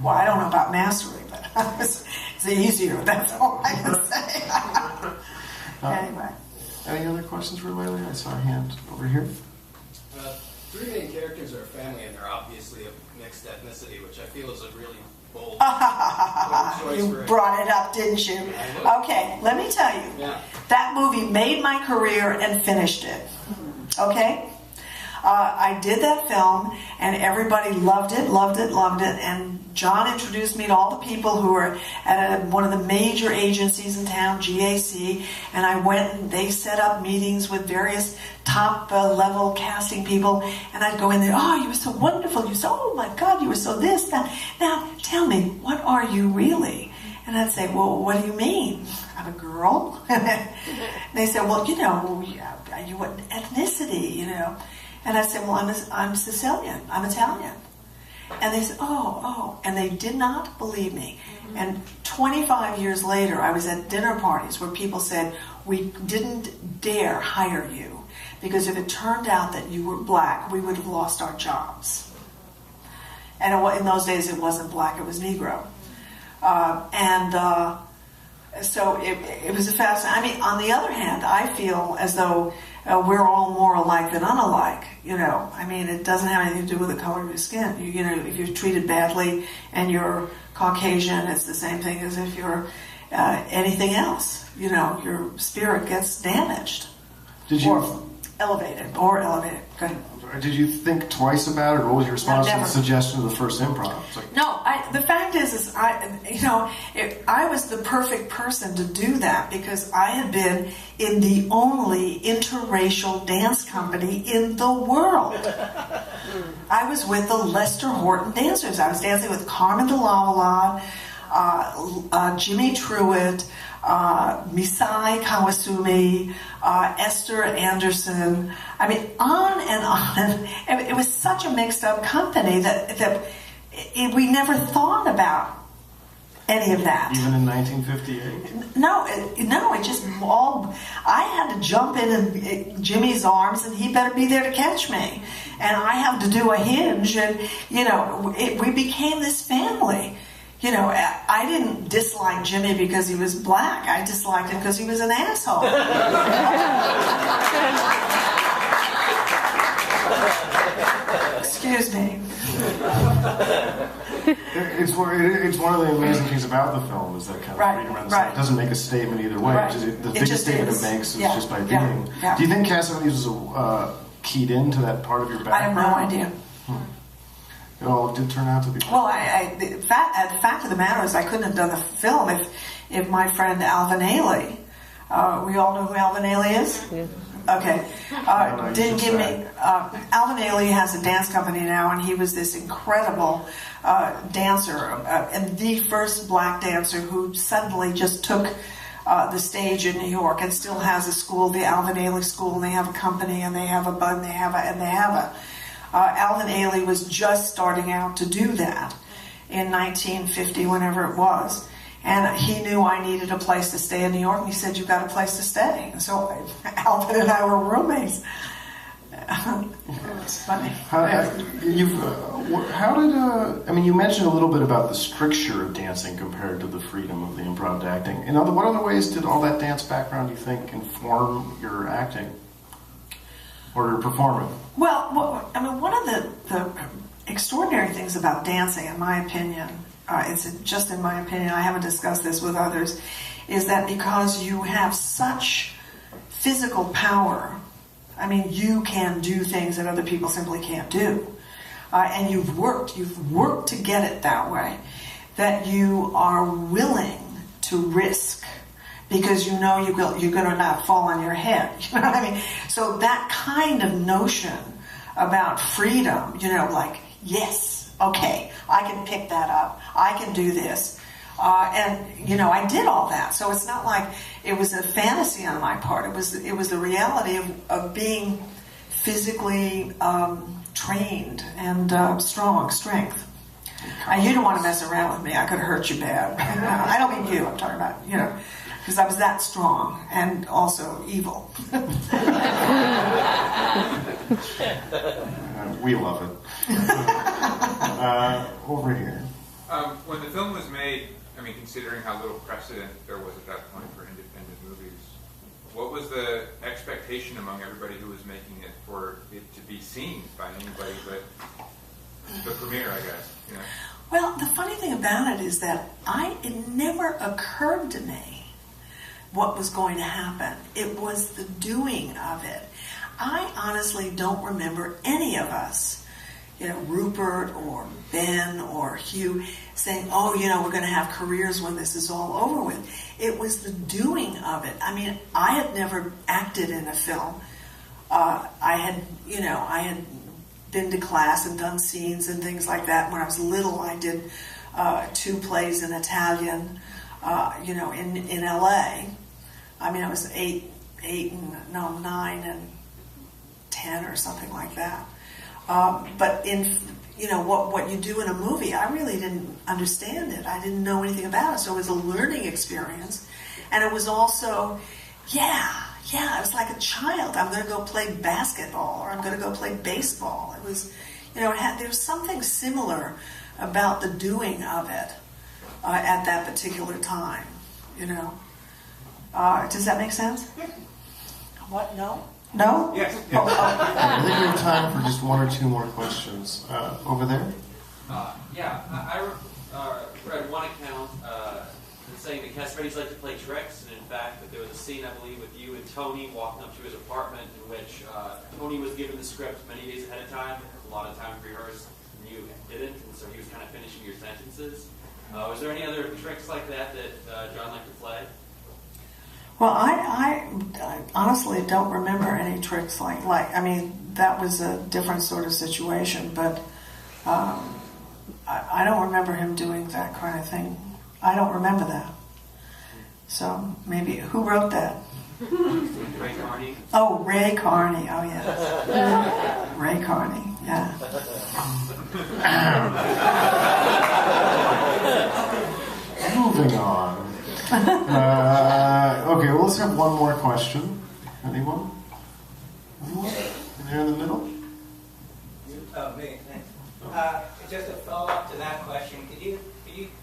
Well, I don't know about mastery, but it's easier. That's all I can say. Anyway. Any other questions for Lelia? I saw a hand over here. Three main characters are a family, and they're obviously of mixed ethnicity, which I feel is a really bold choice. You brought it up, didn't you? Okay, let me tell you. Yeah. That movie made my career and finished it. Okay? I did that film, and everybody loved it, and John introduced me to all the people who were at one of the major agencies in town, GAC, and I went and they set up meetings with various top level casting people, and I'd go in there, oh, you were so wonderful, you were so, oh my God, you were so this, that. Now, tell me, what are you really? And I'd say, well, what do you mean? I'm a girl? And they said, well, you know, are you what ethnicity, you know? And I said, well, I'm Sicilian, I'm Italian. And they said, oh, and they did not believe me. And 25 years later, I was at dinner parties where people said, we didn't dare hire you, because if it turned out that you were black, we would have lost our jobs. And in those days, it wasn't black, it was Negro. So it was a fascinating. I mean, on the other hand, I feel as though we're all more alike than unalike. You know, I mean, it doesn't have anything to do with the color of your skin. You know, if you're treated badly and you're Caucasian, it's the same thing as if you're anything else. You know, your spirit gets damaged. Or elevated. Go ahead. Did you think twice about it, or what was your response to the suggestion of the first improv? Like, no, the fact is I was the perfect person to do that, because I had been in the only interracial dance company in the world. I was with the Lester Horton dancers. I was dancing with Carmen de Lavalade, Jimmy Truitt, Misai Kawasumi, Esther Anderson. I mean, on and on. And it was such a mixed up company that we never thought about any of that. Even in 1958? No, it just all... I had to jump in Jimmy's arms, and he better be there to catch me. And I have to do a hinge, and, you know, we became this family. You know, I didn't dislike Jimmy because he was black. I disliked him because he was an asshole. Excuse me. It's one of the amazing things about the film is that kind of freedom. And it doesn't make a statement either way. Right. The biggest statement it makes is just by being. Yeah. Do you think Cassavetes was keyed into that part of your background? I have no idea. It all did turn out to be. Well, the fact of the matter is I couldn't have done the film if my friend Alvin Ailey, we all know who Alvin Ailey is? Yeah. Okay. Didn't give me... Alvin Ailey has a dance company now, and he was this incredible dancer, and the first black dancer who suddenly just took the stage in New York and still has a school, the Alvin Ailey School, and they have a company, and they have a bud, and they have a... Alvin Ailey was just starting out to do that in 1950, whenever it was. And he knew I needed a place to stay in New York, and he said, you've got a place to stay. And so Alvin and I were roommates. It's funny. You mentioned a little bit about the stricture of dancing compared to the freedom of the improv acting. What other ways did all that dance background, you think, inform your acting? Or your performing? Well, I mean, one of the extraordinary things about dancing, in my opinion, it's just in my opinion, I haven't discussed this with others, is that because you have such physical power, I mean, you can do things that other people simply can't do. And you've worked to get it that way, that you are willing to risk, because you know you're going to not fall on your head. You know what I mean? So that kind of notion about freedom, like, yes, okay, I can pick that up. I can do this. And I did all that. So it's not like it was a fantasy on my part. It was the reality of being physically trained and strength. You didn't want to mess around with me. I could have hurt you bad. I don't mean you. I'm talking about, because I was that strong and also evil. We love it. Over here. When the film was made, I mean, considering how little precedent there was at that point for independent movies, what was the expectation among everybody who was making it for it to be seen by anybody but the premiere, I guess? You know? Well, the funny thing about it is that it never occurred to me what was going to happen. It was the doing of it. I honestly don't remember any of us, Rupert or Ben or Hugh, saying, oh, we're going to have careers when this is all over with. It was the doing of it. I mean, I had never acted in a film. I had been to class and done scenes and things like that. When I was little, I did 2 plays in Italian, in L.A. I mean, I was 9 and 10 or something like that. But in what you do in a movie, I really didn't understand it. I didn't know anything about it, so it was a learning experience, and it was also, I was like a child. I'm going to go play basketball, or I'm going to go play baseball. It was, there was something similar about the doing of it at that particular time. Does that make sense? What? No? No? Yes. Oh, I think we have time for just 1 or 2 more questions. Over there? I read one account saying that Cassavetes liked to play tricks, and in fact that there was a scene, I believe, with you and Tony walking up to his apartment in which Tony was given the script many days ahead of time, a lot of time rehearsed, and you didn't, and so he was kind of finishing your sentences. Was there any other tricks like that John liked to play? Well, I honestly don't remember any tricks like I mean, that was a different sort of situation, but I don't remember him doing that kind of thing. I don't remember that. So maybe, who wrote that? Ray Carney. Oh, Ray Carney. Oh, yes. Ray Carney, yeah. Moving on. Okay, well, let's have one more question. Anyone? There in the middle? Oh, me, thanks. Just a follow-up to that question. Could you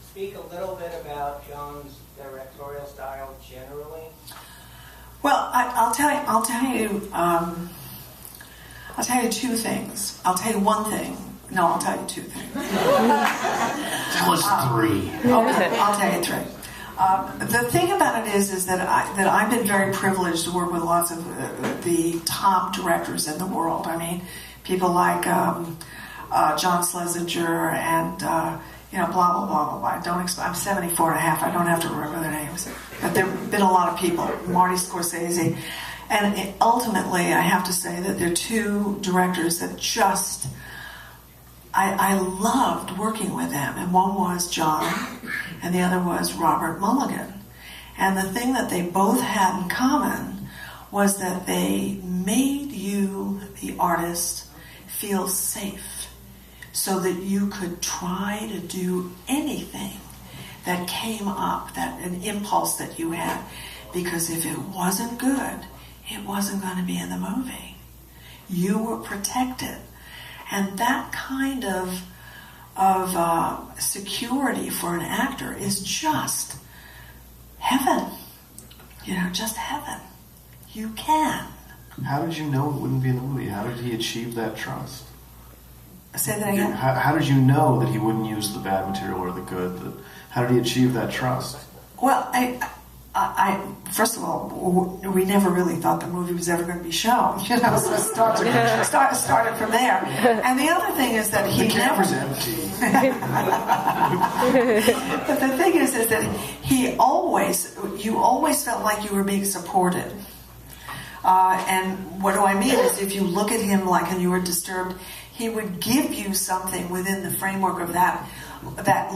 speak a little bit about John's directorial style generally? Well, I'll tell you 2 things. I'll tell you 1 thing. No, I'll tell you 2 things. Tell us 3. Okay, I'll tell you 3. The thing about it is that I've been very privileged to work with lots of the top directors in the world. I mean, people like John Schlesinger and blah blah blah blah blah. I'm 74 and a half. I don't have to remember their names, but there've been a lot of people. Marty Scorsese, and ultimately, I have to say that there are 2 directors that just I loved working with them, and one was John, and the other was Robert Mulligan. And the thing that they both had in common was that they made you, the artist, feel safe, so that you could try to do anything that came up, an impulse that you had, because if it wasn't good, it wasn't going to be in the movie. You were protected. And that kind of security for an actor is just heaven. Just heaven. You can. How did you know it wouldn't be in the movie? How did he achieve that trust? Say that again? How did you know that he wouldn't use the bad material or the good? How did he achieve that trust? Well, I first of all, we never really thought the movie was ever going to be shown. So started from there. And the other thing is that he the camera's empty. But the thing is that you always felt like you were being supported. And what do I mean is, if you look at him and you were disturbed, he would give you something within the framework of that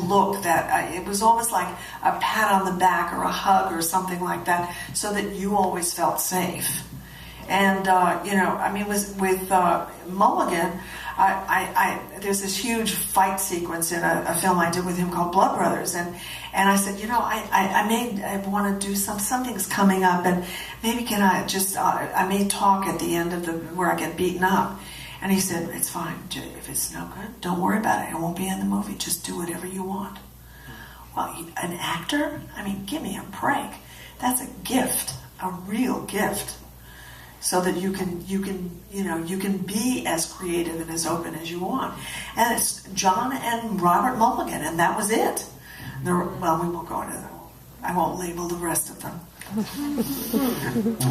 look, that it was almost like a pat on the back or a hug or something like that, so that you always felt safe. And with Mulligan, there's this huge fight sequence in a film I did with him called Blood Brothers, and I said, I want to do something's coming up, and maybe I may talk at the end of where I get beaten up. And he said, it's fine. If it's no good, don't worry about it. It won't be in the movie. Just do whatever you want. Well, an actor? I mean, give me a break. That's a gift, a real gift. So that you can be as creative and as open as you want. And it's John and Robert Mulligan, and that was it. Well, we won't go into that. I won't label the rest of them.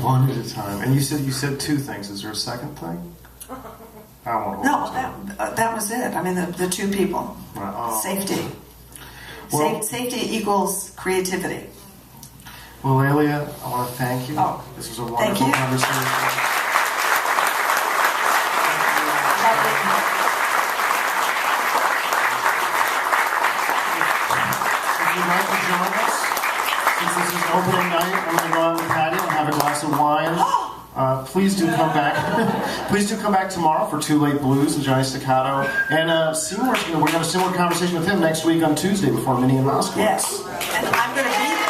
One at a time. And you said two things. Is there a second thing? I don't want to. No, that was it. I mean, the two people. Safety. Well, Safety equals creativity. Well, Lelia, I want to thank you. Oh, this was a wonderful conversation. If you'd like to join us, since this is opening night, I'm going to go out on the patio and have a glass of wine. Please do come back. Please do come back tomorrow for Too Late Blues and Johnny Staccato. And Seymour's we're going to have a similar conversation with him next week on Tuesday before Minnie and Moscow. Yes, and I'm going to be there.